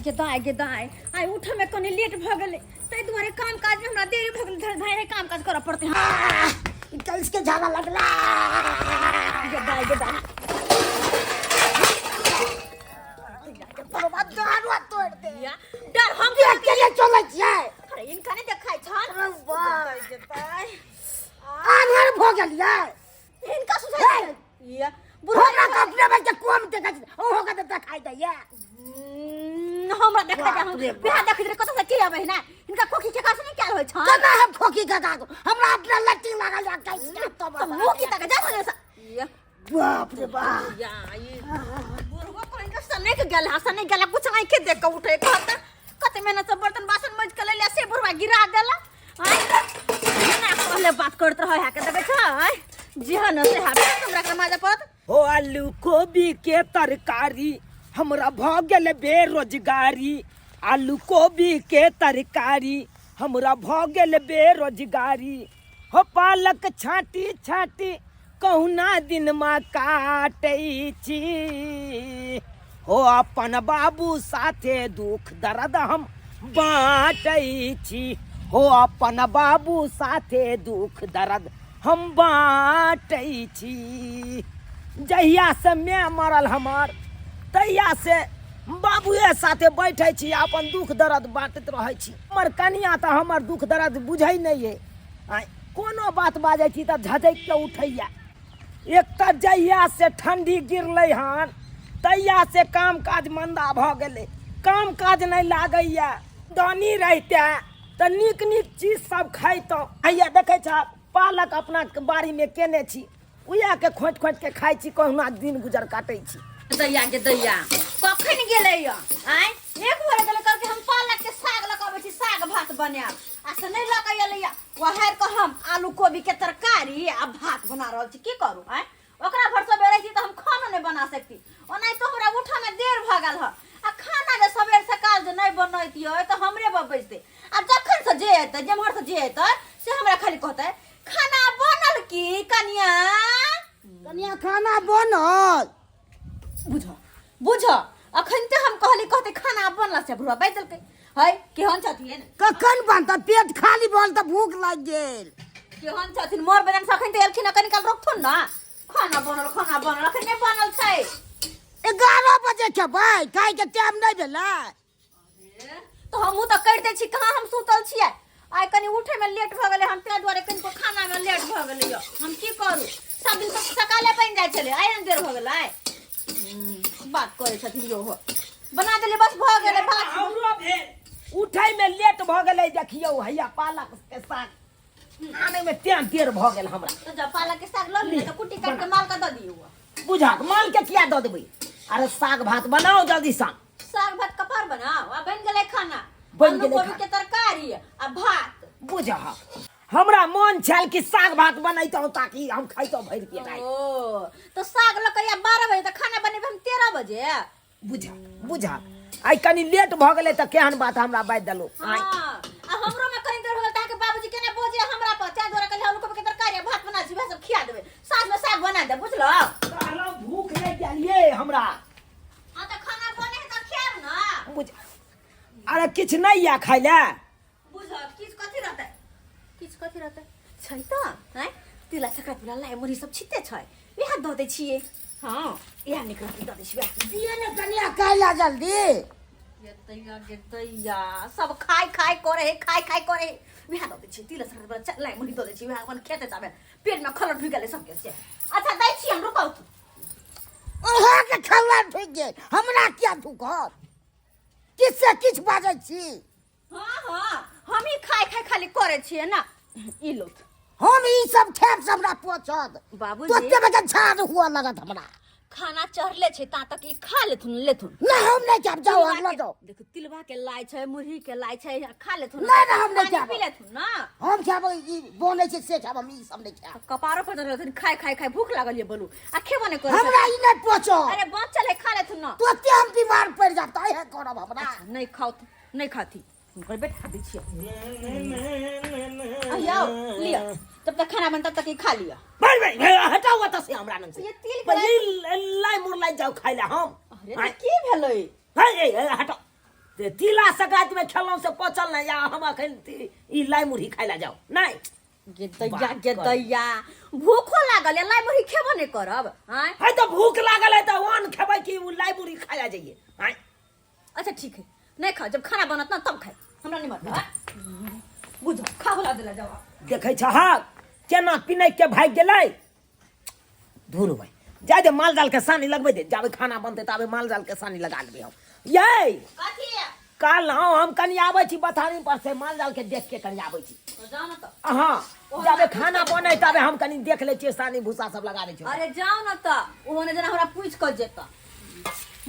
गे दाई आई उठ में कने लेट भ गेले तै दुआरे काम काज में हमरा देरी भ गेले धारे काम काज करऽ पड़ते कल के झाड़ा लगला गे दाई परवा दारू तोड़ दे या डर हम के लिए चलै छियै अरे इनका नहीं देखाई छन गे दाई आनर भ गेलियै इनका सुझाई या हमरा का अपने में के कोम देखै ओ हो के देखाई दैया हमरा देखा जा हम बिहार देख रे कत से की आबै ना इनका खोखी के कास नहीं क्या होय छ केना हम खोखी का कागो हमरा अपना लट्टी लागल या कैसे तो मुंह की तक जा भने या बाप रे बाप या ये बुरगो को इनका सने के गेल हसन नहीं गेल कुछ नहीं के देख के उठे कहता कते मेहनत से बर्तन बासन मज के ले से बुरवा गिरा देला ना पहले बात करत रह है के देबे छ जिहन से हाथ हमरा के मजा पड़त हो आलू गोभी के तरकारी हमरा भ गेल बेरोजगारी आलू गोभी के तरकारी हमरा भ गेल बेरोजगारी हो पालक छाटी छाटी कहुना दिन में काटै छी हो अपन बाबू साथे दुख दर्द हम बाँटै छी हो अपन बाबू साथे दुख दर्द हम बाँटै छी जहिया से मैं मरल हमार तहिया से बाबूए साथे बैठे छी अपन दुख दर्द बाँटत रहे छी हमर कनिया तो हमर दुख दर्द बुझै नहीं है कोनो बात बाजै छी त झझक के उठैया एक त जहिया से ठंडी गिरलै हन तहिया से काम काज मंदा भ गेलै काम काज नहीं लागैया दानी रहते त नीक नीक चीज सब खैतौ हैया देखै छ पालक अपना बाड़ी में केने छी उया के खोट खोट के खाइ छी कहुना दिन गुजर काटै छी दैया गे दैया कखन गेलै य आय एक भर गेलै करके हम पालक के साग लगाबै छी साग भात बनाब आ से नहीं लगा एलै य वहर को हम आलू कोबी के तरकारी आ भात बना रहल छी की करू आय ओकरा भर सबेरे छी त हम खाना नहीं बना सकती ओनाइ तो हमरा उठा में देर भ गेल ह आ खाना जे सबेर सकाल जे नहीं बनैतियो त हमरे बबैते आ जखन से जे एतै जमहर से जे एतै से हमरा खाली कहतै खाना बनल की कनिया कनिया खाना बनल बुझ अखन ते हम कहते खाना बनला से बुढ़वा बैठ देलकै है केहन छथिन कखन बनत पेट खाली बोल त भूख लाग गेल केहन छथिन मोर बदन से अखन ते एलखिन कनि काल रखथुन ना खाना बनल अखन नहीं बनल छै 11 बजे खेबै खाइ के टाइम नहीं भेलै तो हमहू त कहि दै छी कहाँ हम सुतल छियै आइ कनि उठे में लेट भ गेलै हम ते दुआरे कनि को खाना में लेट भ गेलै य हम की करू सब दिन तक सकाले बन जाय छले आइ न देर भ गेलै बात करे छथिन यो हो बना देले बस भ गेलै बात हमरो भेल उठै में लेट भ गेलै देखियौ हैया पालक के साग आने में टाइम देर भ गेल हमरा तो जब पालक के साग ल ली त कुट्टी काट के माल का द दियो बुझा माल के किया द देबै अरे साग भात बनाओ जल्दी सा साग भात कपार बनाओ आ बन गेलै खाना बन गेलै कोबी के तरकारी आ भात बुझा हमरा मन छल कि साग भात बनैतौ ताकि हम खैतो भरि पेट आइ ओ तो साग लकैया 12 बजे त खाना बनेबे हम 13 बजे बुझा आई कनी लेट भ गेलै त केहन बात हमरा बाज देलो हां आ हमरो में कहीं देर हो गेल ताकि बाबूजी केने बोझे हमरा पर चाय दोरा कल आलू कोबी के तरकारी भात बना छी सब खिया देबे साथ में साग बना दे बुझलो साला भूख नहीं गेलिए हमरा आ त खाना बने त खाएब ना बुझ अरे किछ नहीं या खाइ ले बुझ किछ कथि रहतै छै त हैं तिला सका तिला लाई मुरी सब छिते छै बिहा द दे छिए हां इहा निकल के द दे छिए दिए ने कनिया खाइला जल्दी ये दैया सब खाई करे बिहा द दे छिए तिला सका लाई मुरी द दे छिए बिहा अपन खेते जाबे पेट में खलट ढुक गेले सब के से अच्छा दै छी हम रुकौ ओहा के खल्ला ढुक गेल हमरा क्या ढुकत किससे किछ बाजै छी हां हम ही खाई खाली करे छिए ना ई लो हम ई सब खेब से हमरा पोछत बाबूजी तोते बजे झाड़ हुआ लगत हमरा खाना चढ़ले छै ता तक ई खा लेथुन ना हम नहीं खेब जाओ अगला जाओ देखो तिलवा के लाई छै मुरही के लाई छै खा लेथुन ना हम नहीं खेब पी लेथुन ना हम खेब ई बोनै छै से खेब हम ई सब नहीं खेब कपारो पर रहथुन खाई भूख लागल ये बोलू आ खेबो नहीं करे हमरा ई नहीं पोछो अरे बचल है खा लेथुन ना तोते हम बीमार पड़ जाता है करब हमरा नहीं खाओ नहीं खाती उनकर बैठा दी छिए आओ लिया तब तक खाना बन तब तक खा लिया भाई हटाओ वत से हमरा नन से ये तिल भाई लाई मुर लाई जाओ खाइला हम अरे की भेलै भाई हटाओ ते तिला सगात में खेलौं से पचल नहीं या हम अखन ई लाई मुरही खाइला जाओ नहीं गे दैया भूखो लागल है लाई मुरही खेबो नहीं करब हैं है तो भूख लागल है तो वन खेबै कि लाई मुरही खाइला जाइए हैं अच्छा ठीक है नहीं खा जब खाना बनत ना तब खाए हमरा नहीं मत बुझो खा होला देला जाओ देखे छ हा केना पिनै के भाग गेलै धुर भाई जाय दे माल जाल के सानी लगबै दे जाबे खाना बनते ताबे माल जाल के सानी लगा लेबे हम ये कथी काल हम कनी आबै छी बथानी पर से माल जाल के देख के कनी आबै छी जाओ ना तो हां जाबे खाना बनै ताबे हम कनी देख ले छी सानी भूसा सब लगा दै छी अरे जाओ ना तो ओने जना हमरा पूछ क जेता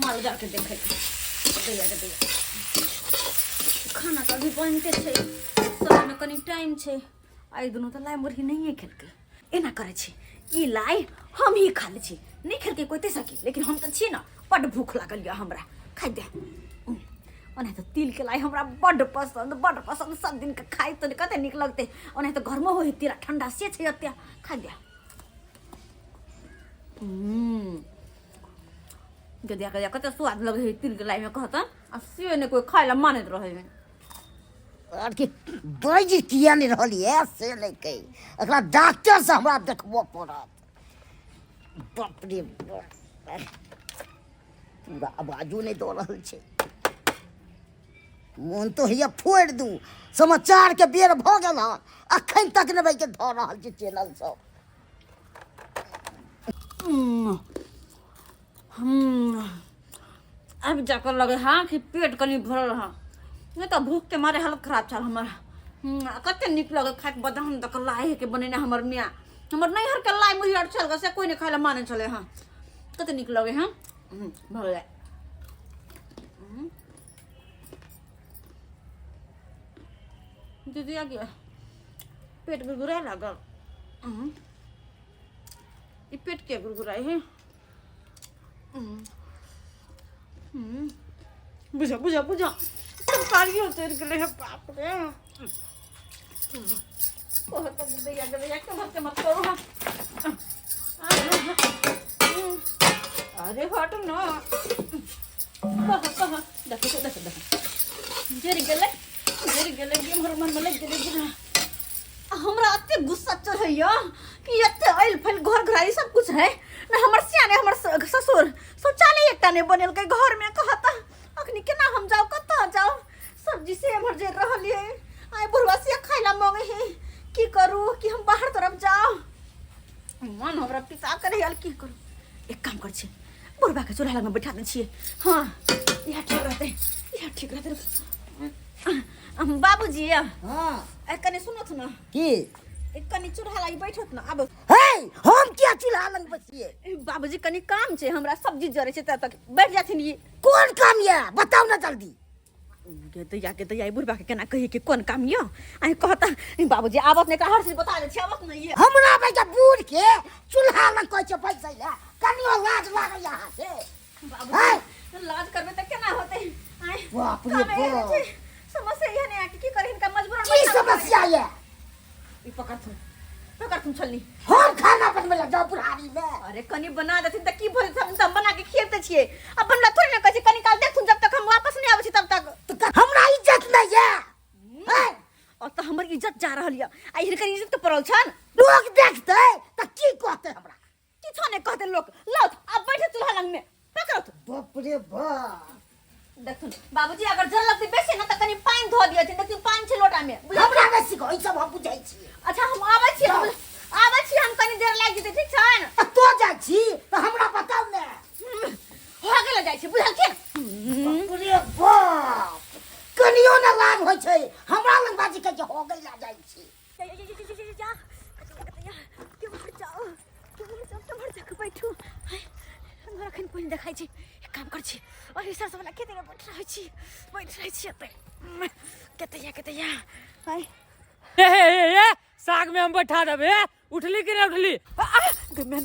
माल जाल के देखे दैया खाना तो अभी बनते छै समय में कनी टाइम छै आई दुनू तो लाई मुरही नहीं खेलकै एना करे छै ई लाई हम ही खा ले छी नहीं खेलकै कोई ते सकी लेकिन हम तो छी ना बड़ भूख लागल या हमरा खाइ दे ओने तो तिल के लाई हमरा बड़ पसंद सब दिन के खाइ तो कते निक लगते ओने तो घर में होई तेरा ठंडा से छै अत्या खाइ दे गदिया गदिया कते स्वाद लगे है तिल के लाई में कहता आ से ने कोई खाइला मानत रहे और कि बैज किया नहीं रहलिए से लेके एकरा डॉक्टर से हमरा देखबो पड़त बाप रे बाप पूरा आवाजो नहीं दो रहल छै मोन तो हिया फोड़ दू समाचार के बेर भ गेल हन अखन तक ने भाई के ध रहल छै चैनल सब अब जाकर लगे हाँ कि पेट कनी भरल हाँ नहीं तो भूख के मारे हालत खराब चल हमारा कते निक लगे खाए बदाम तक लाई के बने हमर मियाँ हमर नैहर के लाई मुही अड़ चल से कोई नहीं खाए माने चले हाँ कते निक लगे हाँ भर जाए दीदी आ गया पेट गुरगुरा लागल ये पेट क्या गुरगुराए है बुझा बुझा बुझा सरकारी होते निकले हैं बाप रे ओह तो दैया दैया के मत करो अरे हट ना कह देखो जरी गेले हमर मन में लग गेले हमरा अत्ते गुस्सा चढ़ैया कि अत्ते आइल फैल घर घराई सब कुछ है ना हमर सियाने हमर ससुर शौचालय एकटा ने बनल के घर में कहता अखनी केना हम जाओ कत्ता जाओ सब्जी से हमर जे रहलिए आइ बुढ़वा से खाइला मांगे है की करू कि हम बाहर तरफ जाओ मन हमरा पिता करे यार की करू एक काम कर छी बुढ़वा के चूल्हा लग में बैठा दे छिए हां यह ठीक रहते बाबूजी हां ए कने सुनत ना की एक कनी चूल्हा लग बैठत ना अब हे हम क्या चूल्हा लग बसिए बाबूजी कनी काम छे हमरा सब्जी जरे छे तब तक बैठ जाथिन ये कौन काम ये बताओ ना जल्दी के तो बुढ़बा के केना कही के कौन काम यो आई कहता बाबूजी आवत ने का हर चीज बता दे छी आवत नहीं है हमरा बेटा बूढ़ के चूल्हा लग कोइ छ पैसा ले कनियो लाज लागे यहां से बाबूजी लाज करबे त केना होते आई बाप रे बाप समस्या ये ने की करे इनका मजबूरन की समस्या ये ई पकड़ तुम चलनी हम खाना बनवे लग जाओ बुढ़ारी में अरे कनी बना देथिन त की भइल हम बना के खिएते छिए अब बनला थोड़ी ना कहै कनी काल देखथुन जब तक हम वापस नहीं आबै छी तब तक हमरा इज्जत नहीं है और तो हमर इज्जत जा रहल या आई हिनकर इज्जत के पड़ल छन लोग देखते त की कहते हमरा की छने कहते लोग लौट अब बैठे चूल्हा लंग में पकड़ो तो बाप रे बाप देखथुन बाबूजी अगर जल लगती बेसी ना त कनी पानी धो दिया थिन देखथुन पानी छे लोटा में हमरा में सिखो ई सब हम बुझाई छी अच्छा हम आबै छी हम कनी देर लाग जेते ठीक छन तो जाई छी त हमरा बताओ ने हो गेल जाई छी बुझल के बाप रे बाप कनियो ना लाग होय छै हमरा लग बाजी के हो गेल जाई छी जा के मर जाओ के बैठू हमरा खन कोन देखाई छी एक काम कर छी और ई सरस वाला खेते में बैठ रही छी केते हाय ए साग में हम बैठा देबे उठली कि नहीं उठली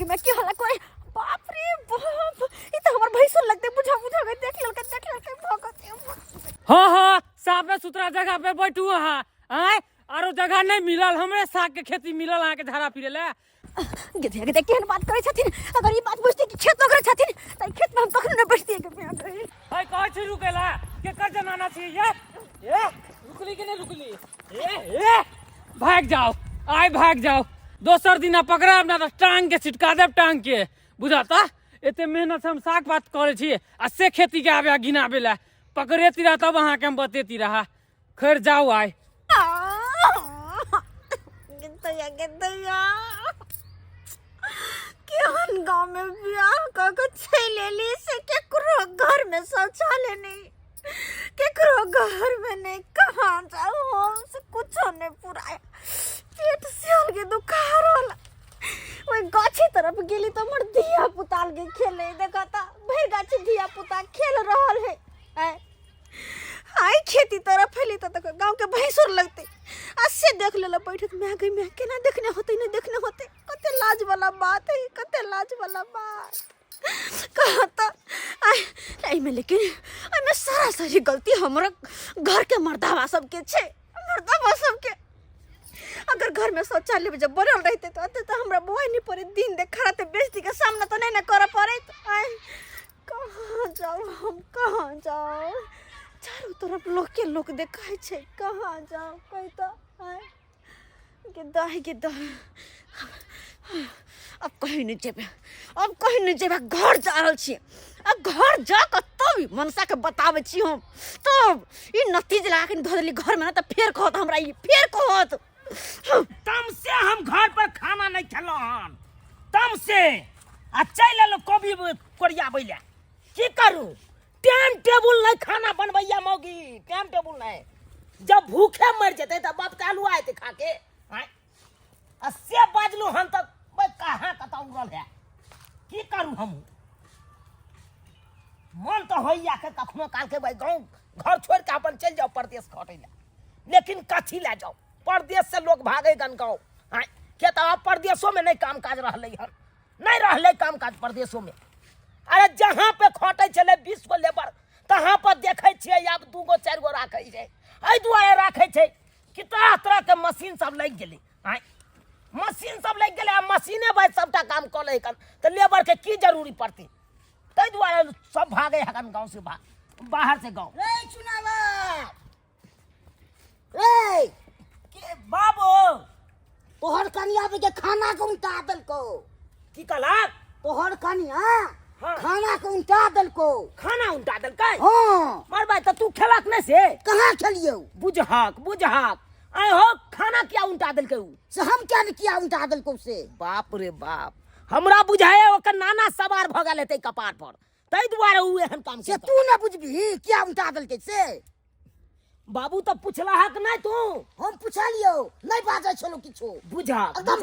मैं की होला कोई बाप रे बाप ई तो हमर भैंसो लगते बुझा के देख ललके भगत हां साफ सुथरा जगह पे बैठू हां आय आरो जगह नहीं मिलल हमरे साग के खेती मिलल आके धारा फिरे ले गिद्धिया गिद्धिया केहन बात करे छथिन अगर ई बात बुझती कि खेत करे छथिन त खेत में हम कखनो न बैठती के बियाह करे भाई कहै छी रुकेला के कर जनाना छी ये रुकली कि नहीं रुकली ए भाग जाओ आइ भाग जाओ दोसर दिना पकड़ाब ना तो टांग के छिटका देब टांग के बुझाता एते मेहनत से हम साग बात करे छी आ से खेती के आबे गिनाबे ला पकड़ेती रहा तब अहाँ के हम बतेती रहा खैर जाओ आइ गिद्धिया केहन गांव में बियाह क के चले ली से केकरो घर में शौचालय नहीं केकरो घर में नहीं कहाँ जाओ हम से कुछ नहीं पुराया पेट सियल के दुखार होला वही गाछी तरफ गेली तो हमर धिया पुताल के खेले देखा था भर गाछी धिया पुता खेल रहल है आई खेती तरफ फैली तो गांव के भैंसुर लगते अस्से देख लेला बैठत में आ गई मैं केना देखने होते नहीं देखने होते कते लाज वाला बात है कते लाज वाला बात कहा था आई में लेकिन आई में सारा सारी गलती हमरा घर के मर्दावा सबके छे मर्दावा सबके अगर घर में शौचालय जब बनल रहते तो हमरा बुआई नहीं पड़े दिन देख खड़ा ते बेइज्जती के सामना तो नहीं ना करे पड़े कहाँ जाओ हम कहाँ जाओ चारों तरफ लोग के लोग देखाय छे कहाँ जाओ कही तो गिद्धा अब कहीं नहीं जेबे घर जा रहल छी अब घर जा के तब मनसा के बतावे छी हम तब ई नतीज लगा के धरली घर में ना तो फेर कहत हमरा ई फेर कहत तम से हम घर पर खाना नहीं खेलो हन तम से आ चल लो कोबी कोरिया बैले की करू टाइम टेबल नहीं खाना बनबैया मौगी टाइम टेबल नहीं जब भूखे मर जते त बाप चालू आते खा के आ से बाजलू हन तक मैं कहां कता उड़ल है की करू हम मन तो होइया के कखनो काल के भाई गांव घर छोड़ के अपन चल जाओ परदेश खटै लेकिन कथी ले जाओ परदेश से लोग भागे गन गाँव क्या तो अब परदेशों में नहीं काम काज रहले हन नहीं रहले काम काज परदेशों में अरे जहाँ पे खटे चले 20 गो लेबर तहाँ पर देखे छियै अब 2 गो 4 गो राखे छै एहि दुआरे राखे छै कि तरह तरह के मशीन सब लग गेलै मशीन सब लग गेलै आ मशीने भाई सबटा काम कऽ लै हन तो लेबर के की जरूरी पड़ती ताहि दुआरे सब भागे हन गाँव से बाहर से गाँव रे चुनावा रे के बाबू तोहर कनिया पे के खाना को उल्टा दलको की कहला तोहर कनिया हाँ। खाना को उल्टा दलको खाना उल्टा देलकै हाँ मार भाई तो तू खेलक नहीं से कहाँ खेलियो बुझहक आय हो खाना क्या उल्टा देलकै उ से हम क्या ने किया उल्टा दलको से बाप रे बाप हमरा बुझाए ओकर नाना सवार भ गेल हेतै कपार पर तै दुआरे उ एहन काम से से तू न बुझबी क्या उल्टा दलके से बाबू तो पुछला हक नहीं तू हम पूछलियो नहीं बाजे छलो किछो बुझा एकदम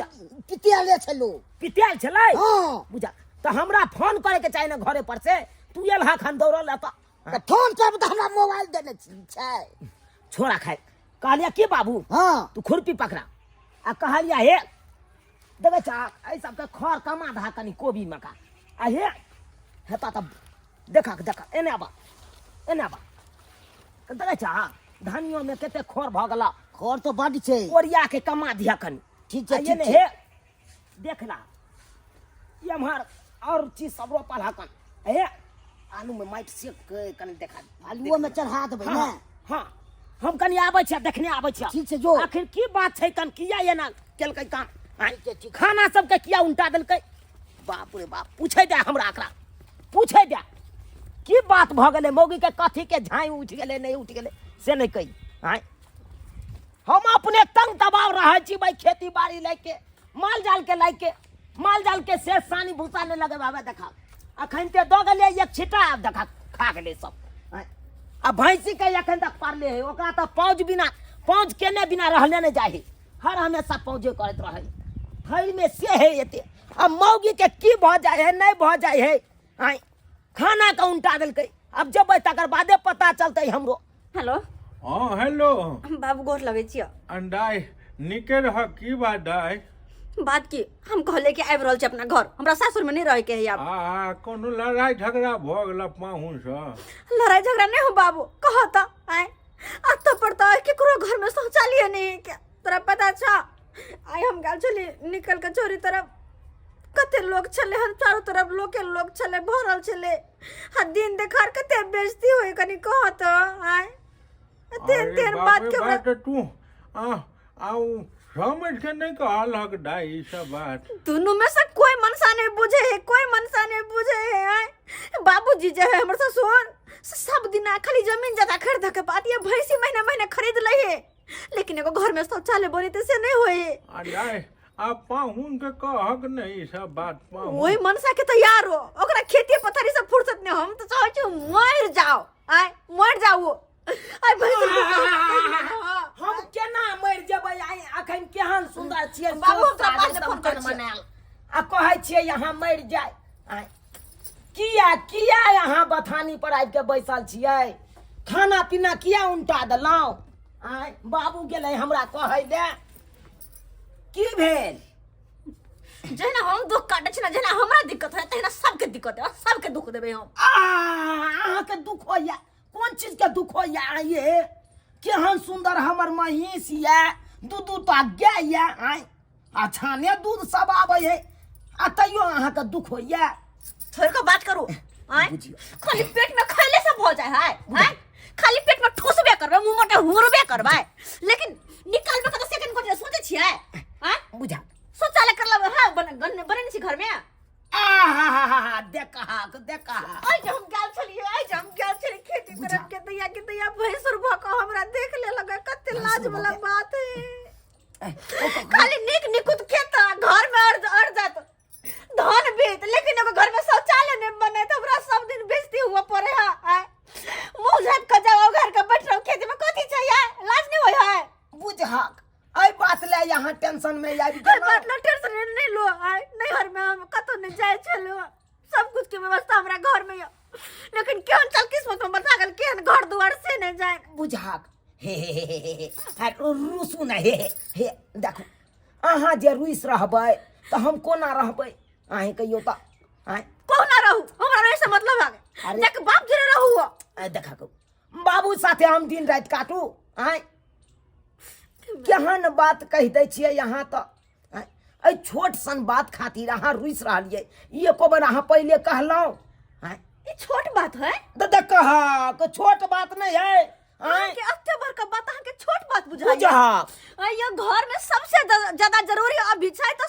पितियाले छलो पितियाल छलै हाँ बुझा तो हमरा फोन करे के चाहिए ना घरे पर से तू एल हा खान दौड़ल आता तो फोन करब तो हमरा मोबाइल देने छै छोड़ा खाए कहलिया के बाबू हाँ तू खुरपी पकड़ा आ कहलिया हे देखे चा ऐ सब के खर कमा धा कनी कोबी मका आ हे हेता तब देखा एने आबा देखे चा धानियों में केते खर भ गेला खर तो बड छै ओरिया के कमा दिया कनी ठीक छै आ ये ने ठीक हे छै देखला ये हमार और चीज सब रोपल हकन हे आलू में माइट सेक के कनी देखा आलूओ में चढ़ा देबै हाँ, ने हाँ हम कनी आबै छियै देखने आबै छियै ठीक छै जो आखिर की बात छै कन किया ये ना केलकै काम ठीक छै, ठीक। खाना सबके किया उल्टा देलकै बाप रे बाप पूछे दे हमरा एकरा पूछे दे की बात भ गेलै मौगी के कथी के झाई उठ गेलै नहीं उठ गेलै से नहीं कही आय हम अपने तंग दबाव रहे छी भाई खेती बाड़ी लेके माल जाल के लेके माल जाल के से सानी भूसा ने लगावे देखा अखन ते दो गेलै एक छिटा देखा खा गेलै सब आय आ भैंसी के अखन तक पारले है ओकरा तो पौज बिना पौज केने बिना रहले नहीं जाही हर हमेशा पौजे करत रहे थैल में से है एते अब मौगी के की भ जाए है नहीं भ जाए है आय खाना का उल्टा देलकै अब जब तकर बादे पता चलते हमरो हेलो हाँ हेलो बाबू गोर लगे छियै अंडाई निके रह की बात दाई बात की हम कहले कि आबि रहल छी अपना घर हमरा सासुर में नहीं रहे के है अब आ कोनो लड़ाई झगड़ा भ गेल पाहुन से लड़ाई झगड़ा नहीं हो बाबू कहो तो आए अब तो पड़ता है केकरो घर में शौचालय नहीं है क्या तोरा पता छ आई हम गाल चली निकल के चोरी तरफ लोग चले हम चारों तरफ लोग चले भरल चले हाँ दिन देखार कते बेइज्जती होए कनी कह तो आय तेन तेन बात के बात तू आऊ समझ के नहीं कहल हक दाई सब बात दोनों में से कोई मनसा नहीं बुझे है कोई मनसा नहीं बुझे है आय बाबूजी जे है हमर ससुर सब दिन खाली जमीन जगह खरीद के बात ये भैंसी महीने महीने खरीद ले है लेकिन एगो घर में शौचालय बनी तो से नहीं होए अरे आप पाहुन के कहक नहीं सब बात पाहुन वही मनसा के तैयार हो ओकरा खेती पथारी से फुर्सत नहीं हम तो चाहे छी मर जाओ आय मर जाओ आय भैंसी हम केना मर जेबै आइ अखन केहन सुंदर छियै बाबू हमरा बाद में फोन कर मनाल आ कहै छियै यहाँ मर जाय आइ किया यहाँ बथानी पर आबि के बैसल छियै खाना पीना किया उल्टा देलौं आइ बाबू गेलै हमरा कहै ले की भेल जेना हम दुख काटे छी ना जेना हमरा दिक्कत है तेना सबके दिक्कत है सबके दुख देबे हम अहाँ के दुख होइया कोन चीज के दुख होइया ये केहन सुंदर हमर महींस ये दू टा गाय ये आइ आ छाने दूध सब आबै है आ तैयो अहाँ के दुख होइया थोड़ के बात करू आय खाली पेट में खैले से हो जाए है खाली पेट में ठूसबे करबे मुंह मोटे हुरबे करबे लेकिन निकालबे के तो सेकंड को सोचे छियै हां बुझा शौचालय कर लब हां बने छी घर में आहा देखा आई जे हम गाल छली खेती करब के दैया भैंसुर भक हमरा देख ले लगे कते लाज वाला बात है खाली निकुत खेत घर में अड़ जात धान बेच लेकिन एगो घर में शौचालय नहीं बने तो हमरा सब दिन बेइज्जती हुआ पड़े है मुंह झट के जाओ घर के बैठ रहो खेती में कथी चाहिए लाज नहीं होय है बुझहक आई बात ले यहाँ टेंशन में आबि कोई बात ना टेंशन नहीं लो नहीं घर में हम कतो नहीं जाए चलो सब कुछ की व्यवस्था हमरा घर में है लेकिन केहन चल किस्मत में बता गल केहन घर दुआर से नहीं जाए बुझहक हे रुसु ना हे देखो अहाँ जे रुइस रहबै तो हम कोना रहबै अहीं कहियो त आइ कोना रहू हमरा ऐसे मतलब है देख बाप जरे रहू देखा को बाबू साथे हम दिन रात काटू आइ केहन बात कह दै छियै यहाँ तो आई छोट सन बात खातिर अहाँ रुइस रहलियै ये को बार अहाँ पहले कहलौं ये छोट बात है देख कहा छोट बात नहीं है के अत्ते भर का बात के छोट बात बुझाइए ये घर में सबसे ज्यादा जरूरी अभी छै तो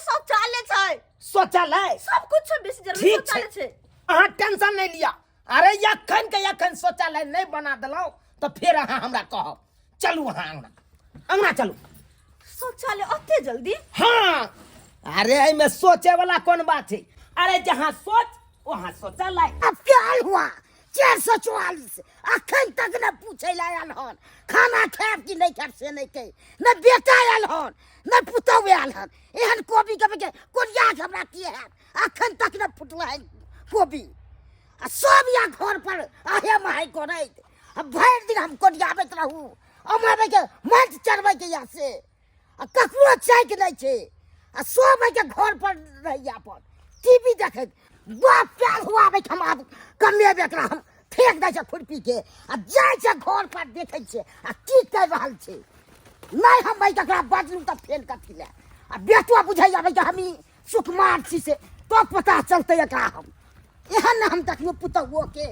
शौचालय सब कुछ से बेसी जरूरी शौचालय छै अहाँ टेंशन नहीं लिया अरे यखन के यखन शौचालय नहीं बना देलौं तो फिर अहाँ हमरा कहब चलू अहाँ अंगना चलू शौचालय अत्ते जल्दी हाँ अरे में सोचे वाला कौन बात है अरे जहाँ सोच वहाँ शौचालय अब क्या हाल हुआ 444 अखन तक न पूछे आयल हन खाना खाब कि नहीं खाब से नहीं कही न बेटा आयल हन न पुतौ आयल हन एहन कोबी के कोरिया हमरा किए है अखन तक न फुटल है कोबी आ सब या घर पर आहे माय करैत अब भर दिन हम कोरियाबैत रहू अमाबे के मंच चढ़बै के या से आ ककरो चाय के नहीं छे आ सब के घर पर रहिया पर टीवी देखैत बाप प्यार हुआ बे हम आब कमे बेकरा हम फेंक दै छै खुरपी के आ जाय छै घर पर देखै छै आ की कर रहल छै नहीं हम भाई ककरा बाजलू त फेल कथी ले आ बेटवा बुझै जाबै कि हमी सुकुमार छी से तो पता चलतै एकरा हम एहन हम देखियो पुतौओ के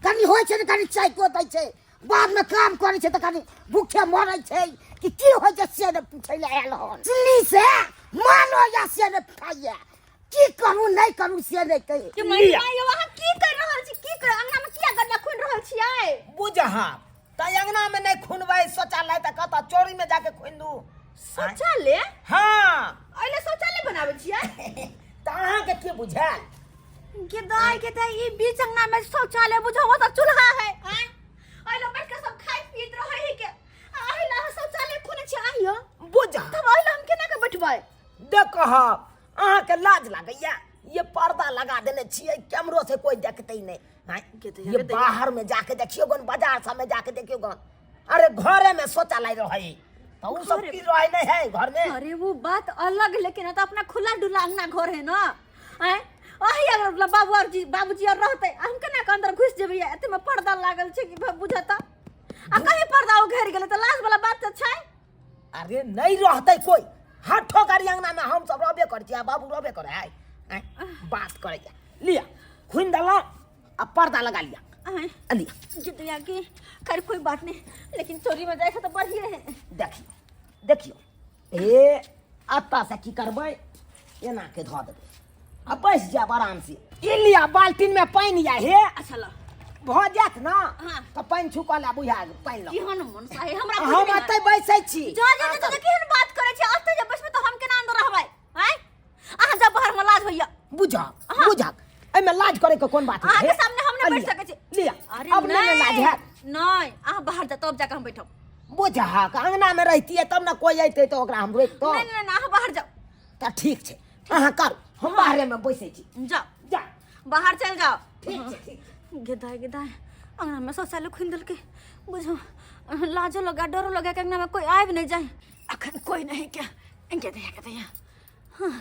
कनी होय छै कनी चाय को दै छै बाद में काम करे छै त कनी भूखे मरै छै कि की होय छै से ने पूछै ले आयल हन दिल्ली से मानो या से ने खाइए की करू नहीं करू से नहीं कही कि मैया वहां की कर रहल छी की कर अंगना में किया गड्ढा खुन रहल छियै बुझहा त अंगना में नहीं खुनबै शौचालय त कत चोरी में जाके खुन दू शौचालय हाँ अइले शौचालय बनाबै छियै त अहाँ के की बुझाल के दाई के त ई बीच अंगना में शौचालय बुझावा त चूल्हा है अइले बैठ के सब खाइ पीत रहै है के अइले शौचालय खुने छी आइयो बुझा तब अइले हम केना के बैठबै देखह अहाँ के लाज लागैया ये पर्दा लगा देने छियै कैमरो से कोई देखते ही नहीं ये बाहर में जाके देखियो गन बाजार सब में जाके देखियो गन अरे घरे में शौचालय रहे तो उ सब की रहे नहीं है घर में अरे वो बात अलग लेकिन तो अपना खुला डुला अंगना घर है ना अही बाबूजी और रहते हम केना के अंदर घुस जेबै एते में पर्दा लागल छै कि बुझता आ कहीं पर्दा घेर गेलै त लाज वाला बात त छै अरे नहीं रहते कोई हाथ ठोकरी अंगना में हम सब रहबे कर छियै बाबू रहबे करे है आय, बात करे लिया खुन डाला अब पर्दा लगा लिया आय लिया जितिया की खैर कोई बात नहीं, लेकिन चोरी में जाए तो बढ़िया है। देखियो देखियो ए अत्ता से की करबै एना के धो देबै अब बैस जाब आराम से ये लिया बाल्टीन में पानी या हे अच्छा ला भ जात ना हाँ। तो पानी छुका ला बुझा पानी ला केहन मन साहे हमरा हम अतै बैसै छी जा तो केहन बात करे छै, अतै जब बसबे तो हम केना अंदर रहबै? आय अहाँ जब बाहर में लाज होइया बुझा बुझा एमे लाज करे के कोन बात अहाँ के सामने हम नहीं बैठ सकै छी। लिया अरे अब नहीं लाज है नहीं अहाँ बाहर जा तब जाके हम बैठब। बुझा अंगना में रहती है तब ना कोई अइतै तो ओकरा हम रोक तो नहीं नहीं अहाँ बाहर जाओ। त ठीक छै अहाँ करू हम बाहरे में बैसै छी जाओ जा बाहर चल जाओ। ठीक छै ठीक गिदाय गिदाय अंगना में शौचालय खुल दिल के बुझो लाजो लगा डरो लगा के अंगना में कोई आए भी नहीं जाए। अखन कोई नहीं क्या इनके दिया के दिया हाँ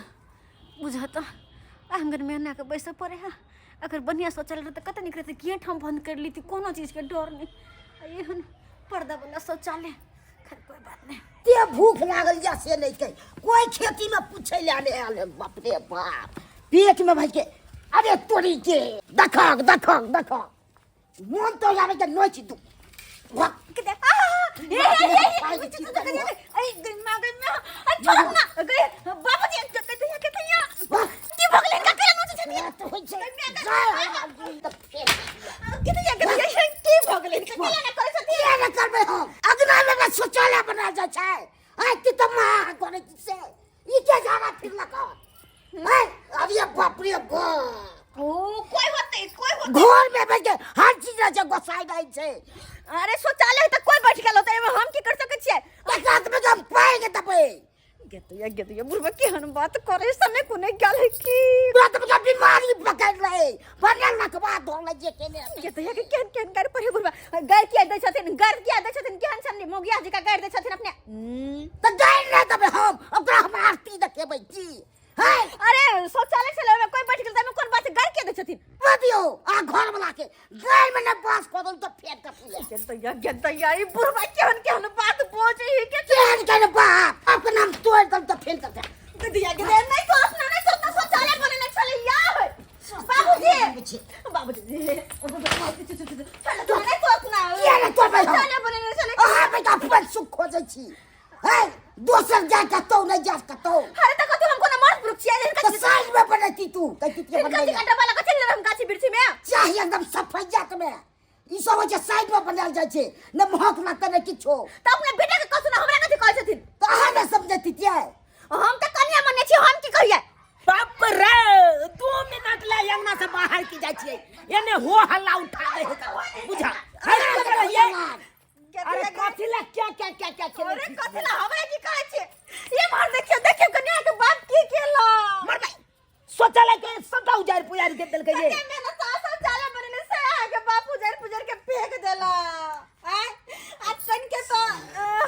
बुझा तो आंगन में आना के बैसे पड़े है। अगर बढ़िया शौचालय रहते कत निकले थे गेट हम बंद कर ली थी, कोनो चीज के डर नहीं। ये हन पर्दा वाला शौचालय खैर कोई बात नहीं। ते भूख लागल या से नहीं कह कोई खेती में पूछे लाने आले बाप रे बाप पेट में भाई के अरे तोरी के देखक देखक देखक मन तो यार के नोच दू किते ये गन्ना गन्ना छोड़ ना गए बाबूजी कहते हैं की भगले का करे नोच छनी तो होई छै किते की भगले का केला ना करे छथि ये न करबे हम अगना में शौचालय बना जा छै आई कि त मां करे से ई के जाना फिर लगा है अब ये बाप रे बाप ओ कोई होते घर में बैठ के हर चीज से गोसाई गई छै अरे शौचालय त कोई बैठ गेल होते हम की कर सकै छियै? रात में हम पाएंगे तबे गेतिया बुढ़वा केहन बात करे समय कोने गेल है की रात में बीमारी पकड़ रहे बनल ना के बाद धोल जे के ने गेतिया के केहन कर पर बुढ़वा गाय किया दै छथिन गाय किया दै छथिन केहन छन मोगिया जी का गाय दै छथिन अपने त गाय नहीं तबे हम ओकरा हम आरती देखेबै की है अरे शौचालय से में कोई बैठ गेल त में कोन बात गाय किया दै छथिन बदियो आ घर वाला के गाय में न पास कर दो तो फेर के पीले गेतिया ई बुढ़वा केहन बात बोझ है के केहन के बाप अपना नाम तोड़ दो तो फेर के गेतिया के नहीं सोचना शौचालय बने न चले या बाबूजी चलो तो नहीं सोचना ये न तो भाई शौचालय बने न चले आ बेटा अपन सुख खोजे छी है दोसर जा के तो नहीं जा के तो अरे तक तू हमको न मर्द पुरुष चाहिए तो साइड में बनती तू कहती के का बनले डब्बा लगा चल हम गाछी बिरछी में चाहिए एकदम सफैयत में ई सब जे साइड में बनाल जाय छै न महक ना करे किछो त अपने बेटा के कसु न हमरा कथि कहै छथिन तो अहाँ न समझती क्या हम त कन्या मने छी हम की कहिए बाप रे 2 मिनट ला अंगना से बाहर की जाय छियै एने हो हल्ला उठा दे है बुझा अरे कथि ला क्या अरे कथि ला हमरा की कहै छै ये मार देखियो कन्या के बाप की केला मर भाई शौचालय के सबटा उजाड़ पुजाड़ के देल के ये मैंने सासा चाले बनने से आगे बाप उजर के फेंक देला हैं अतन के तो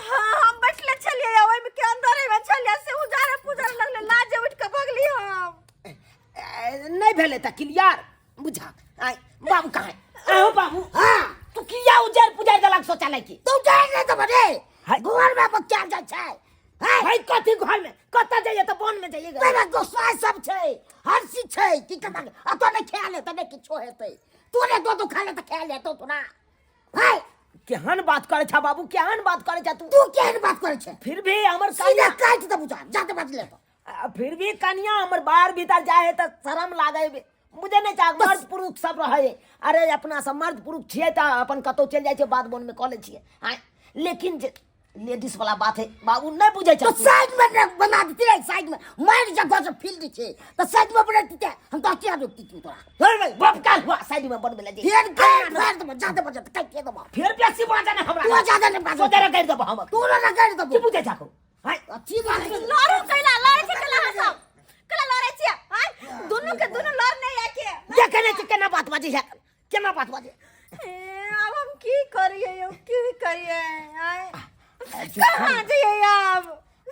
हम बैठले छलिए ओइ में के अंदर में छलिए से उजाड़ लगले लाज उठ के भगली हम नहीं भेले त क्लियर बुझा आई बाबू कहां है आओ बाबू हां तू किया उजाड़ पुजाड़ देलक शौचालय की तू जाए नहीं तो बड़े घर में बच्चा जा छै है भाई कथि घर में कत जाइए तो वन में जाइए मेरा गोसाई सब छै हर चीज छै की कमा आ तो नहीं खेले त नहीं किछो हेतै तूने दो खा ले त खा ले तो तोरा है केहन बात करे छ बाबू केहन बात करे छ तू केहन बात करे छ फिर भी हमर सीधा काट दे बुझा जाते बच ले तो फिर भी कन्या हमर बाहर भीतर जाए त शर्म लागे मुझे नहीं चाह मर्द पुरुष सब रहे अरे अपना सब मर्द पुरुष छिए त अपन कतो चल जाय छै बात बोन में कॉलेज छिए लेकिन लेडीज वाला बात है बाबू नहीं बुझे छ तो साइड में बना देती रे साइड में मार जगह से फील्ड छे तो साइड में बना देती हम तो क्या रोकती तू तोरा फिर भाई बाप का हुआ साइड में बन ले फिर मार दे जाते बजे कह के दबा फिर बेसी बाजा ने हमरा तू ज्यादा ने बाजा सोदरा कर दबा हम तू ना कर दबा की बुझे जाको हाय अच्छी बात लड़ो कैला लड़े छे कैला हसब कैला लड़े छे हां दोनों के दोनों लड़ नहीं आके देखने से केना बात बाजी है केना बात बाजी अब हम की करिए हाय कहां जाइए अब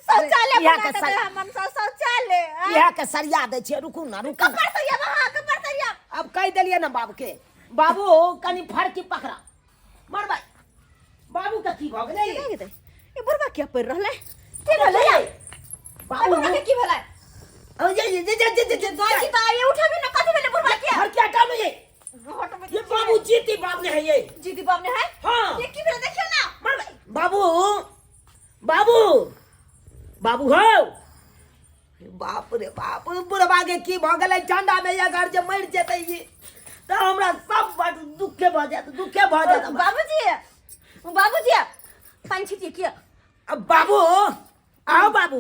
शौचालय बना दे हम शौचालय यह के सरिया दे छे रुकू ना रुकू कपर तरिया वहां कपर तरिया अब कह देलिए ना बाबू के बाबू कनी फड़की पकड़ा मर भाई बाबू का की भ गेलै ये बुढ़वा क्या पड़ रहले की रहले बाबू के की भेलै देखी तो ये उठा भी ना कथी भेले बुढ़वा के हर क्या काम है ये घोट में ये बाबू जीती बाप ने है ये जीती बाप ने है हाँ। ये की भेले देखियो ना बाबू बाबू बाबू हो बाप रे बाप बुढ़वा के की भ गेलै ठंडा में अगर जे मर जेतै ये त हमरा सब बड़ दुखे भ जात बाबूजी पानी छिटिए किया अब बाबू आओ बाबू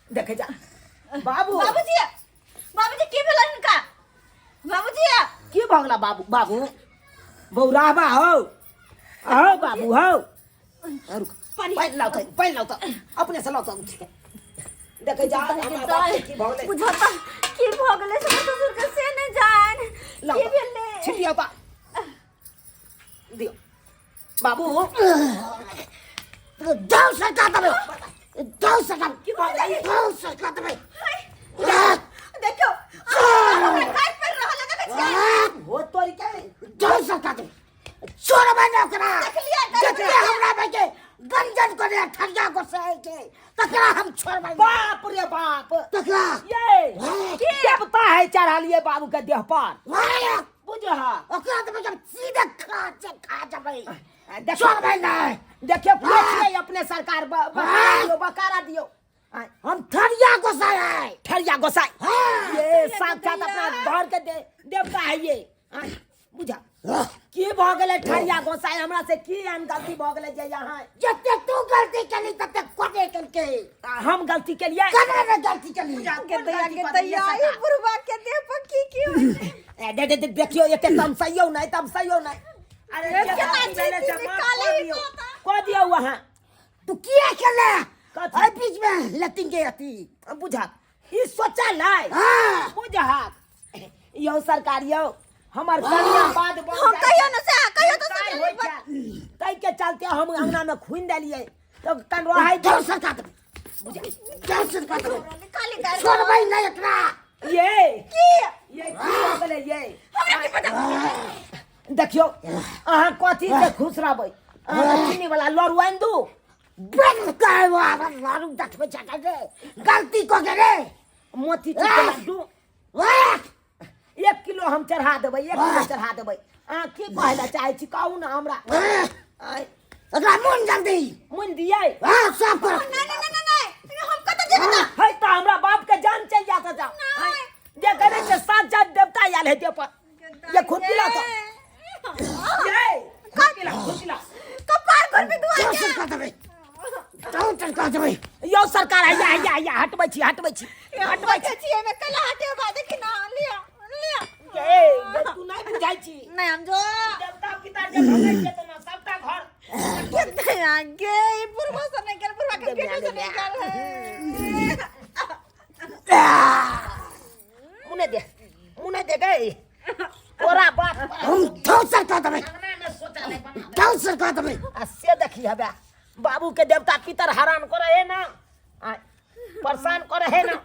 देखे जा बाबूजी की भेल इनका बाबूजी की भ गेला बाबू बाबू बौराबा हो आओ बाबू हो रुक पानी लाओ त अपने से लाओ त देखे जा हमरा बाप के की भ गेलै बुझता की भ गेलै सब ससुर के से नहीं जान की भेले छिटिया बा दियो बाबू जाओ सरकार की सरकार देखो हमरा काट पर रहल देखे छियै हो तोरी के जाओ सरकार छोड़ बना करा देख लिया जते हमरा बेटे गंजन करे ठगिया को सहे के तकरा हम छोड़ बाप रे बाप तकरा ये देवता है चढ़ा लिए बाबू के देह पर वाया बुझा ओकरा तो जब सीधे खा जबै देखो छोड़ भाई ना देखिए पूछिए अपने सरकार बकारा दियो हम ठगिया को सहे ठरिया गोसाई हाँ। ये साक्षात अपना घर के देवता है ये बुझा की भ गेलै ठरिया गोसाई हमरा से की अन गलती भ गेलै जे यहाँ जते तू गलती कली तते कोने करके हम गलती के लिए कने ने गलती कली के दैया ये बुढ़वा के देह पर की होय दे देखियो एक तम सहियो नहीं अरे केना चीज निकाले को दियो वहां तू किया खेले कथी? अरे बीच में लतिंग के आती बुझा ई सोचा लाई हाँ। बुझा यो सरकार यो हमर कन्या बाद हम कहियो न से कहियो तो काय होय छै तै के चलते हम अंगना में खून देलिए तो कन रहाई जाओ सरकार बुझा जाओ सरकार निकाली कर छोड़ भाई नहीं एकरा ये की की हो गेलै ये हमरा की पता देखियो अहाँ कथी से खुश रहबै अहाँ चीनी वाला लड़ू आइन दू बंद कर वो मारू देखबे छटा दे गलती को करे मोती चिकन लड्डू वाह 1 किलो हम चढ़ा देबै 1 किलो चढ़ा देबै अहाँ की कहला चाहे छी कहू ना हमरा एकरा मुन जल्दी मुन दियै हां सब कर नहीं हम कत जेबे ना है त हमरा बाप के जान चल जाता जा जे करे से साक्षात देवता आयल हेते पर ये खुद दिला तो ये खुद दिला कपार घर पे दुआ जाओ सरकार दबे जाओ सरकार दबे यो सरकार आया हटबै छी हटवा के छिए में कला हटे बा देखि ना लिया ये तू नहीं बुझाई छी नहीं हम जो देवता पिता जे भगै छै त ना सबटा घर कितने आगे ये बुढ़वा से नहीं कर बुढ़वा के बेटे से नहीं कर मुने दे गई ओरा बात हम जाओ सरकार दबे अंगना में सोचा नहीं जाओ सरकार दबे से देखी हबे बाबू के देवता पितर हैरान करे है ना परेशान करे है ना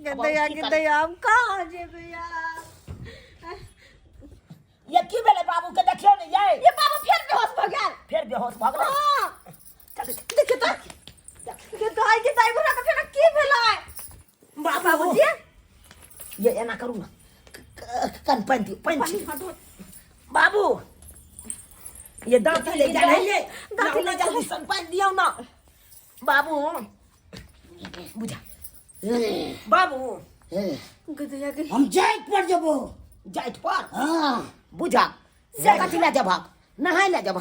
गदया हम कहां जेबे यार ये की भेले बाबू के देखियो ने ये बाबू फिर बेहोश भ गेल फिर बेहोश भ गेल हां चल देखि तो के दाई के दाई बुढ़ा के फिर की भेलै बाबूजी ये एना करू ना कन पंती बाबू ये दांत ले जा ले दांत ले जा सन पान दियो ना बाबू बुझा बाबू गदया के हम जाइत पर जबो जाइत पर हां बुझा से कथी ले जब नहाय ले जब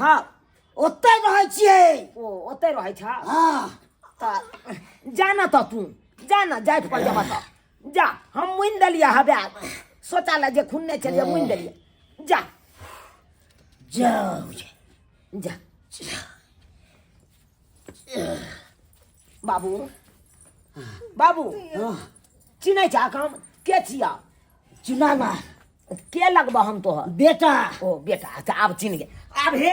ओते रहै छियै ओ ओते रहै छ हां त जाना त तू जाना जाइत पर जब त जा हम मुइन दलिया हबे सोचा ला जे खुन्ने चलिए मुइन दलिया जा जाओ जा बाबू बाबू चिनै छ काम के छिया चुनावा के लगबा हम तो बेटा ओ बेटा अच्छा अब चिन गे अब हे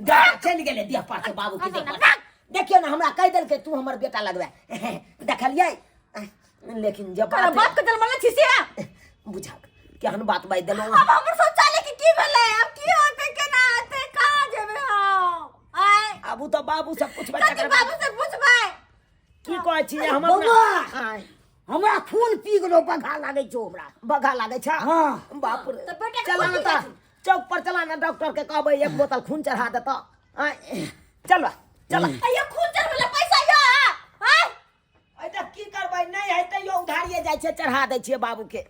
जा चल गेले देह पर से बाबू के देह पर देखियो ना हमरा कह देल के तू हमर बेटा लगबे देखलियै लेकिन जब कर बाप के जन्म ले छिसे बुझा केहन बात बाई देलो अब हमर सोचाले कि भेलै अब की होते केना होते कहां जेबे हम आय अब तो बाबू से पूछबे कथी बाबू से पूछबै की कहै छी हम बौआ हमरा खून पी गेलो बघा लागे छो हमरा बघा लागे छ हाँ। बाप रे तो बेटा चला खून ना पी ता चौक पर चला ना डॉक्टर के कहबै एक बोतल खून चढ़ा देता चल चल अयो खून चढ़बे पैसा या हैं एटा की करबै नहीं है त यो उधारिए जाय छै चढ़ा दै छियै बाबू के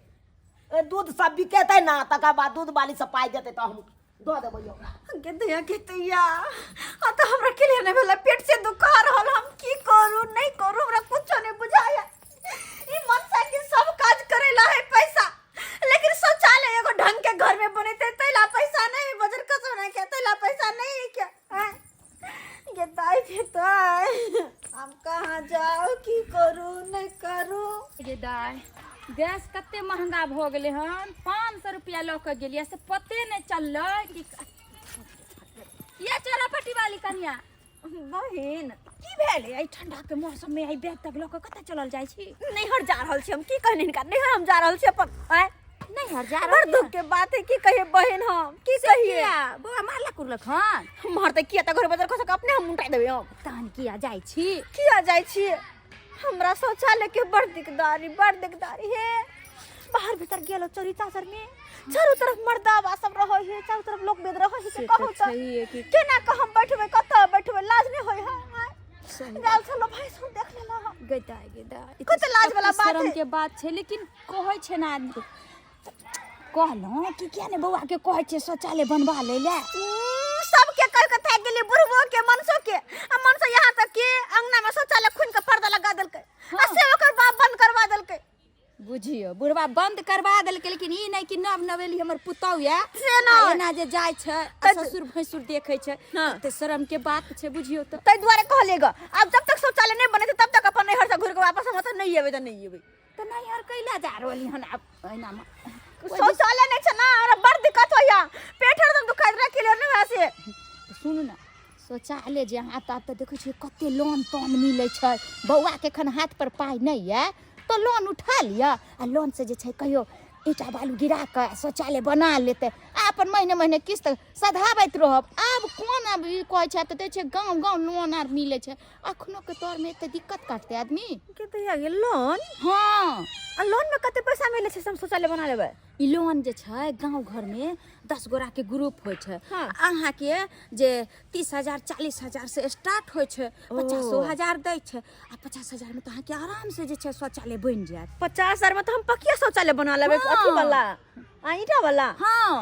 दूध सब बिकेतै ना तकर बाद दूध वाली से पाइ देतै त हम दो देबै ओकरा के दया के तैया आ तो हमरा के लिए ने भेला पेट से दुखा रहल हम की करू नहीं करू हमरा कुछ नहीं बुझाया ई मन से कि सब काज करेला है पैसा लेकिन शौचालय एगो ढंग के घर में बनेते तैला पैसा नहीं बजर कसो नहीं के तैला पैसा नहीं क्या हैं? ये ताई हम कहाँ जाओ की करू नहीं करू गे दाय गैस कते महंगा भ गेलै हन 500 रुपया ल के गेलिए से पते नहीं चललै कि ये चरापट्टी वाली कन्या बहिन की भेलै आई ठंडा के मौसम में आई बैग तक ल के कते चलल जाय छी नहीं हर जा रहल छी हम की कहने इनका नहीं हम जा रहल छी अपन हैं? नहीं हर जा बड़ रहल दुख के बात है की कहिए बहन हम की कहिए बुआ मारला कुरलक हन मारते किया त घर बजार खसक अपने हम उठाई देबे हम तहन किया जाय छी किया जाय छी हमरा शौचालय के बड़ दिकदारी है बाहर भीतर गेलो चोरी चाचर में चारों तरफ मर्दावा सब रहो है चारों तरफ लोग बेद रहो है कहू त केना क हम बैठबे कत बैठबे लाज नहीं होय है जाल चलो भाई सुन देख लेला गेदा कते लाज वाला बात शर्म है के बात छै लेकिन कहै छै ना आदमी कहलौं कि किया ने बौआ के कहै छै शौचालय बनवा ले ले सब के कह के थक गेली बुढ़बो के मनसो के आ मनसो यहाँ तक के अंगना में शौचालय खुन के पर्दा लगा देलकै आ से ओकर बाप बंद करवा देलकै बुझियो बुढ़वा बंद करवा देलकै लेकिन ई नहीं कि नव नवेली हमर पुतौ या से नहीं। एना जे जाय छै आ ससुर भैंसुर देखे छै हाँ। ते शर्म के बात छै बुझियो त तै द्वारे कहलेगा अब जब तक शौचालय नहीं बने तब तक अपन नैहर से घुर के वापस हम नहीं आवे त नहीं आवे त नहीं हर कैला जा रहली हन अब एना में शौचालय नहीं छ ना हमरा बड़ दिक्कत होया पेट हरदम दुखाइत रह के नहीं वैसे सुनु ना शौचालय जे हाथ त देखै छी कते लोन तोन मिलै छै बौआ के खन हाथ पर पाई नहीं है तो लोन उठा लिया आ लोन से जे छै कहियो ईटा बालू गिरा के शौचालय बना लेते अपन महीने महीने किस्त सधाबैत रहब अब कोन अब ई कहै छै त छै गांव गांव लोन आर मिलै छै अखनो के तौर में एते दिक्कत काटते आदमी के त या लोन हाँ आ लोन में कते पैसा मिले छै हम शौचालय बना लेबै ई लोन जे छै गांव घर में 10 गोरा के ग्रुप होय छै हाँ। अहाँ के जे 30,000 40,000 से स्टार्ट होय छै 50,000 दै छै आ 50,000 में तो अहाँ के आराम से जे छै शौचालय बन जायत 50,000 में तो हम पक्किया शौचालय बना लेबै हाँ। अथी वाला आ ईटा वाला हाँ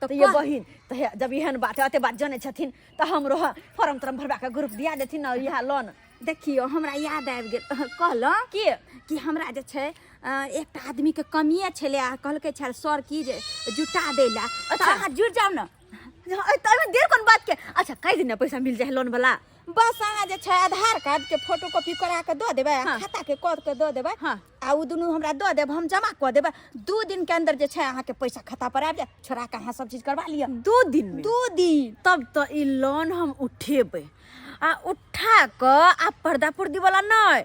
तो ये बहिन तो जब एहन बात अते बात जाने छथिन तो हमरो फॉर्म तरम भरबा के ग्रुप दिया देथिन और यह लोन देखियो हमरा याद आबि गेल कहलो कि हमरा जे छै एकटा आदमी के कमिए छले आ कहलकै छल सर की जे जुटा देला अच्छा अहाँ जुट जाउ न तमे देर कोन बात के अच्छा कई दिन में पैसा मिल जाए लोन वाला बस अहाँ जे छै आधार कार्ड के फोटोकॉपी करा के दऽ देबै हाँ। खाता के कऽ के दऽ देबै हाँ। आ उ दुनू हमरा दऽ देब हम जमा कऽ देबै 2 दिन के अंदर जे छै अहाँ के पैसा खाता पर आबि जायत छोड़ा के अहाँ सब चीज करवा लिअ 2 दिन में 2 दिन तब तो ई लोन हम उठेबै आ उठा के आ पर्दा पुर्दी वाला नहीं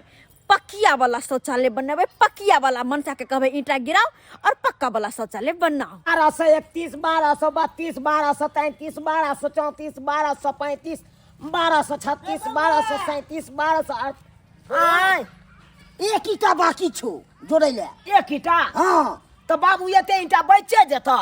पकिया वाला शौचालय बनावे पकिया वाला मनसा के कहबे ईंटा गिराओ और पक्का वाला शौचालय बनाओ 1231 1232 1233 1234 1235 1236 1237 1238 एक ईटा बाकी छो जोड़ै ले एक ईटा हाँ तो बाबू एते ईटा बचे जेता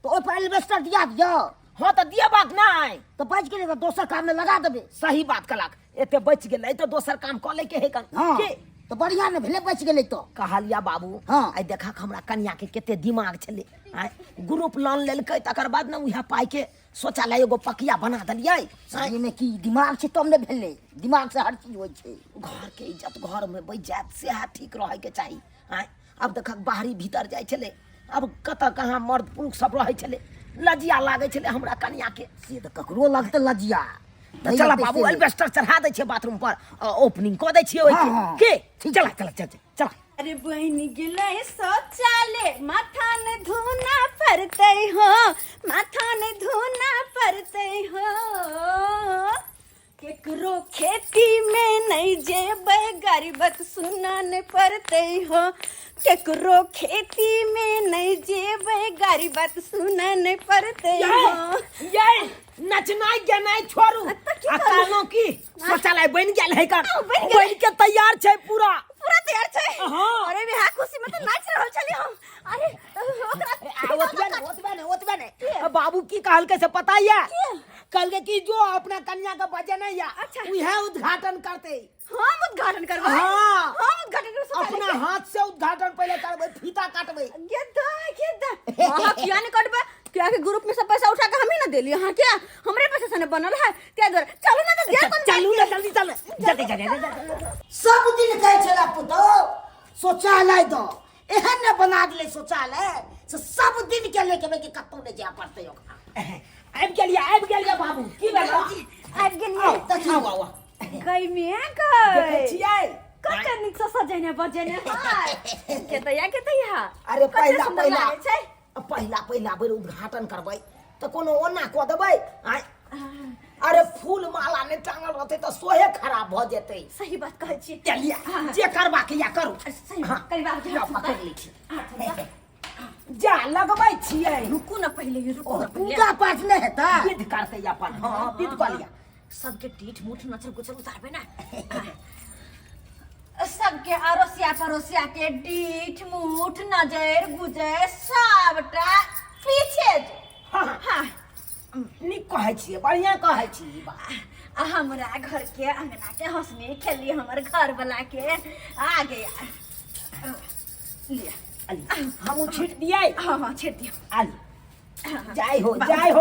तो ओइ पर एल्वेस्टर दिया दियो हाँ तो दियबाक नहीं तो बच गेलै तो दोसर काम में लगा देबै सही बात कलक एते बच गेलै तो दोसर काम क ले के है कन हाँ के तो बढ़िया ने भेले बच गेलै तो कहलिया बाबू हाँ। आई देखा हमरा कन्या के केते दिमाग छले आय ग्रुप लोन लेलकै तकर बाद न उहा पाई के शौचालय एगो पकिया बना देलियै सही में की दिमाग छै तब ने भेलै दिमाग से हर चीज होइ छै घर के इज्जत घर में बच जात से ठीक रहे के चाहिए आय अब देखा बाहरी भीतर जाय छले अब कत कहाँ मर्द पुरुष सब रहे छले लजिया लागे छले हमरा कन्या के से तो ककरो लगते लजिया तो चला बाबू एल्वेस्टर चढ़ा दै छै बाथरूम पर ओपनिंग क दै छियै ओइ हाँ, के ठीक चला चला चला चला अरे बहनी गेलै शौचालय माथा ने धोना पड़ते हो माथा ने धोना पड़ते हो केकरो खेती में नहीं जेबै गरीबक सुनन पड़ते हो। केकरो खेती में नहीं जेबै गरीबक सुनन पड़ते हो। ये नचनाई गेनाई छोड़ू आ कहलो की शौचालय बन गेल है कर बन के तैयार छै पूरा पूरा तैयार छै। हाँ। अरे बिहा खुशी में तो नाच रहल छली हम। अरे ओतबे ने बाबू की कहल के से पता है कल के की जो अपना कन्या का बजे नहीं या अच्छा। वह उद्घाटन करते हम उद्घाटन करबै। हाँ। हम उद्घाटन करबै। अपना हाथ से उद्घाटन पहले करबे फीता काटबे गेदा हां किया नहीं करबै क्या के ग्रुप में सब पैसा उठा के हम ही ना देली। हां क्या हमरे पैसे से न बनल है त्या दर चलो ना तो दिया चलू ना जल्दी चल जल्दी सब दिन कहे छला पुतो शौचालय दो एहन ने बना दिले शौचालय से सब दिन के लेके के कतौ ने जा पड़ते हो। आबि गेलिया बाबू की भेल आबि गेलिए आओ गई में देखै छियै कते नीक से सजेने बजेने है के तैया अरे कते पहिला बेर उद्घाटन करबै तो कोनो ओना क देबै आय अरे फूल माला ने टांगल रहते तो सोहे खराब भ जेतै। सही बात कहै छी। चलिए जे करबा के या करू सही करीबा ला पकड़ ली छी जा लगबै छियै रुकू ना पहले रुकू ना पहले पूजा पाठ नहीं हेता विध करतै अपन हां विध क लिया सबके टीठ मुठ नचल कुचल उतारबे ना। सबके अरोसिया परोसिया के डीठ मुठ नजर गुजर सबटा पीछे हां हां नीक कहै छियै बढ़िया कहै छी ई बात। हमरा घर के अंगना के हंसनी खेली हमर घर वाला के आ गया लिया हम छीट दियै हां छेड़ दियो आली जय हो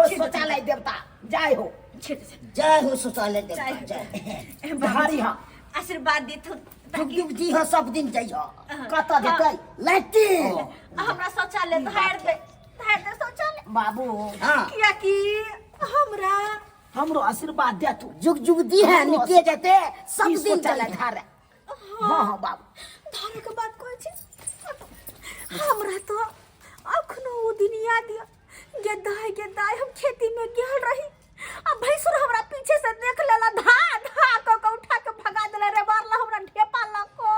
शौचालय देवता जय हो छेड़ जय हो शौचालय देवता जय धारी हां आशीर्वाद देथु दुख दी हो सब दिन जइहो कत देतै लैट्रिन हमरा शौचालय धार दे शौचालय बाबू हां किया कि हमरा हमरो आशीर्वाद दे तू जुग जुग दी है निके जेते सब दिन चले धारे हां बाबू धारे के बात कहै छी हमरा तो अखनो ओ दिन याद या गेदाय हम खेती में गेल रही आ भैंसुर हमरा पीछे से देख लेला धा क उठा के भगा देला रे मारला हमरा ढेपा लको।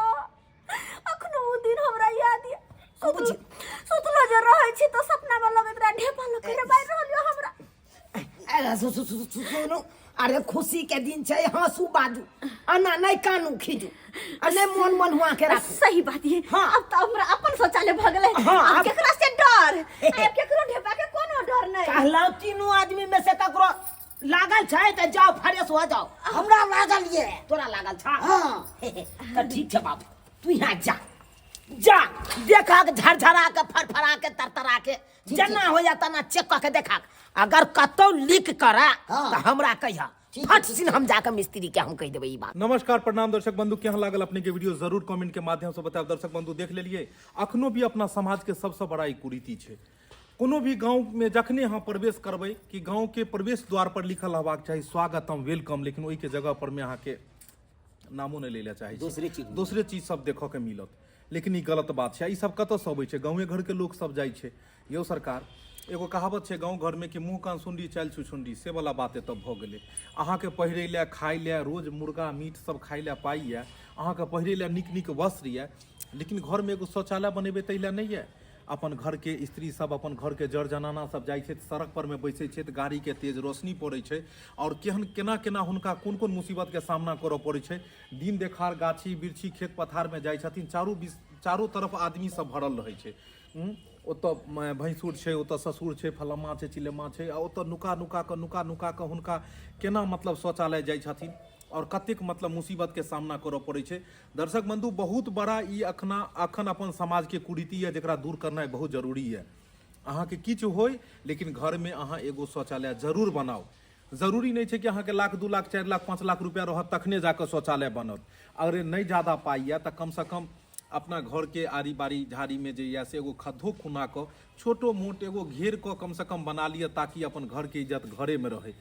अखनो ओ दिन हमरा याद या सुतलो जे रहै छी तो सपना में लगत रहा ढेपा लको रे मार रहलियो हमरा। अरे सुनो अरे खुशी के दिन छै हंसू बाजू अना नहीं कानू खीजू अने मन हुआ के राखू। सही बात है। हाँ। अब तो हमरा अपन शौचालय भ गेलै। हाँ, अब केकरा से डर अब केकरो ढेपा के कोनो डर नहीं। कहला तीनों आदमी में से ककरो लागल छै त जाओ फ्रेश हो जाओ। हमरा लागल ये तोरा लागल छ हां त ठीक छै बाबू तू यहाँ जा देखा के झरझरा के फरफरा के तरतरा के जना हो जाता ना चेक के देखा अगर कतौ लीक करा हाँ। तो हमरा कहिया फट सिन हम जाकर मिस्त्री के हम कह देबै ई बात। नमस्कार प्रणाम दर्शक बंधु केहन लागल अपने के वीडियो जरूर कमेंट के माध्यम से बताएब। दर्शक बंधु देख लेलिए अखनो भी अपना समाज के सबसे बड़ा ई कुरीति छै। कोनो भी गांव में जखने अहाँ प्रवेश करबै कि गांव के प्रवेश द्वार पर लिखल रहबाक चाही स्वागतम वेलकम, लेकिन ओहि के जगह पर में अहाँ के नामो नहीं ले चाही दोसरे चीज सब देखो के मिलत, लेकिन ई गलत बात छै। ई सब कतऽ से अबै छै? गाँवे घर के लोग सब जाइ छै। यौ सरकार एगो कहावत छै गाँव घर में कि मुँह कान सुंडी चालि छुछुंडी से वाला बात एतऽ भऽ गेलै। अहाँके पहिरे लए खाय लए रोज मुर्गा मीट सब खाय लए पाइ यऽ, अहाँके पहिरे लए नीक नीक वस्त्र यऽ, लेकिन घर में एगो शौचालय बनेबै ताहि लए नहीं यऽ। अपन घर के स्त्री सब अपन घर के जड़ जनाना सब जाइ छै सड़क पर में बैसै छै तऽ गाड़ी के तेज रोशनी पड़ै छै और केना हुनका कोन कोन मुसीबत के सामना करऽ पड़ै छै। दिन देखार गाछी बिरछी खेत पथार में जाइ छथिन, चारू तरफ आदमी सब भरल रहै छै। ओतऽ भैंसुर छै, ओतऽ ससुर छै, फलम्मा छै, चिलम्मा छै, आ ओतऽ नुका नुका कऽ हुनका केना मतलब शौचालय जाइ छथिन और कतेक मतलब मुसीबत के सामना करऽ पड़ै छै। दर्शक बंधु बहुत बड़ा ई अखन अपन समाज के कुरीति है जकरा दूर करनाइ बहुत जरूरी है। अहाँके किछु होय लेकिन घर में अहाँ एगो शौचालय जरूर बनाओ। जरूरी नहीं है कि अहाँके लाख 2 लाख 4 लाख 5 लाख रुपया रहत तखने जाकर शौचालय बनत। अगर नहीं ज़्यादा पाई है तो कम से कम अपना घर के आरी बारी झाड़ी में जे या से एगो खद्दो खुना को छोटो मोट एगो घेर को कम से कम बना लिया ताकि अपन घर के इज्जत घरे में रहे।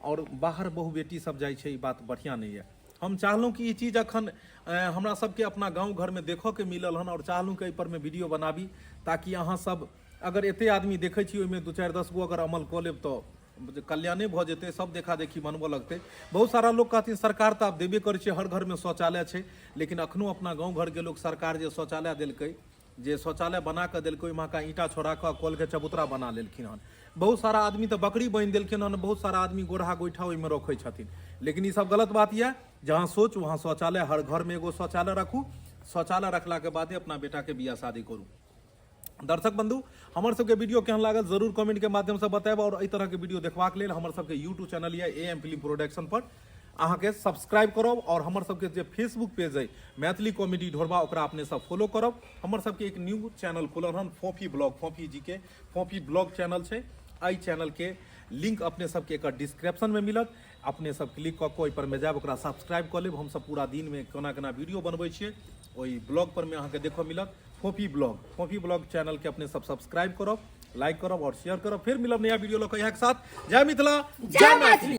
और बाहर बहु बेटी सब जाए छै, ई बात बढ़िया नहीं है। हम चाहलूँ कि ई चीज अखन हमरा सबके अपना गांव घर में देखो के मिलल हन और चाहलूँ कि एहि पर में वीडियो बनाबी ताकि अहाँ सब अगर एते आदमी देखे छी ओहिमे 2 4 10 गो अगर अमल कऽ लेब तो कल्याणे भ जेतै, सब देखा देखी बनबऽ लगतै। बहुत सारा लोग कहथिन सरकार तऽ आब देबे करै छै, हर घर में शौचालय छै, लेकिन अखनो अपना गाँव घर के लोग सरकार जे शौचालय देलकै, जे शौचालय बना कऽ देलकै, ओहिमे का ईंटा छोड़ा कऽ कॉल के चबूतरा बना लेलखिन हन। बहुत सारा आदमी तऽ बकरी बांधि देलखिन हन, बहुत सारा आदमी गोरहा गोइठा ओहिमे रखै छथिन, लेकिन ई सब गलत बात यऽ। जहाँ सोच वहाँ शौचालय, हर घर में एगो शौचालय रखू, शौचालय रखला के बादे अपना बेटा के बियाह शादी करू। दर्शक बंधु, हमर सबके वीडियो केहन लागल जरूर कमेंट के माध्यम से बताएब, और एहि तरह के वीडियो देखबाक लेल हमर सबके यूट्यूब चैनल या AM फिल्म प्रोडक्शन पर अहाँके सब्सक्राइब करब, और हमर सबके जे फेसबुक पेज है मैथिली कॉमेडी ढोरबा, ओकरा अपने सब फॉलो करब। हमर सबके एक न्यू चैनल खुलल हन, फोफी ब्लॉग, फोफी जी के फोफी ब्लॉग चैनल छै। एहि चैनल के लिंक अपने सबके एक डिस्क्रिप्शन में मिलत, अपने सब क्लिक कऽ के ओहि पर में जायब, ओकरा सब्सक्राइब कऽ लेब। हम सब पूरा दिन में कोना कोना वीडियो बनबै छियै, ओहि ब्लॉग पर में अहाँके देखऽ मिलत फोफी ब्लॉग चैनल के अपने सब सब्सक्राइब करब, लाइक करब और शेयर करब। फिर मिलब नया वीडियो लऽ के यहाँ के साथ। जय मिथिला, जय मैथिली।